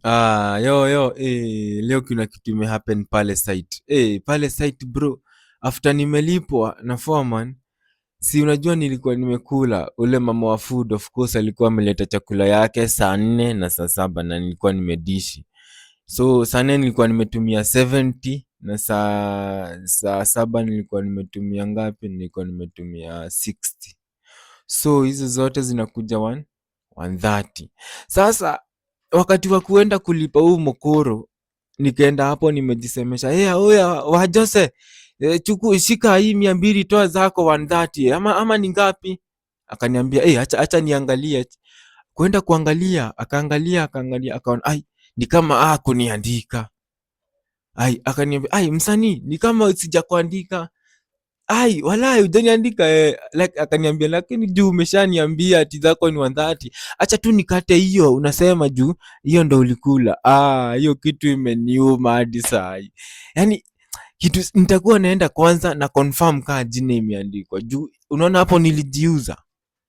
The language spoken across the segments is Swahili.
Leo kuna kitu imehappen pale site. Pale site bro, after nimelipwa na foreman, si unajua nilikuwa nimekula. Ule mama wa food of course alikuwa ameleta chakula yake saa 4 na saa 7 na nilikuwa nimedishi. So saa 4 nilikuwa nimetumia 70 na saa 7 nilikuwa nimetumia ngapi? Nilikuwa nimetumia 60. So hizo zote zinakuja 130. Sasa wakati wa kuenda kulipa huu mokoro, nikaenda hapo nimejisemesha, oya wa Jose, shika hii 200 toa zako 130 ama ni ngapi? Akaniambia acha niangalie. Kwenda kuangalia, akaangalia akaona ni kama kuniandika. Akaniambia msanii, ni kama sijakuandika. Walai hujaniandika like akaniambia, lakini juu umeshaniambia ati zako ni 130, acha tu nikate hiyo unasema juu hiyo ndo ulikula. Hiyo kitu imeniuma hadi saa hii. Yaani kitu nitakuwa naenda kwanza na confirm kaa jina imeandikwa juu unaona hapo nilijiuza.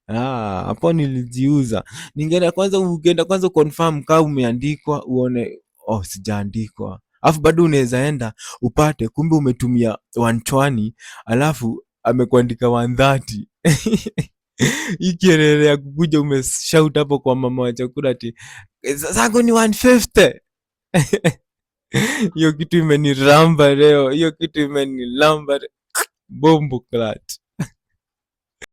Hapo nilijiuza. Ningeenda kwanza, ukienda kwanza confirm kaa umeandikwa uone sijaandikwa. Alafu bado unaweza enda upate kumbe umetumia 120 alafu amekuandika 130. Hii kelele ya kukuja umeshout hapo kwa mama wa chakula ati zangu ni 150. Hiyo kitu imeniramba leo, hiyo kitu imenilamba bombo clat.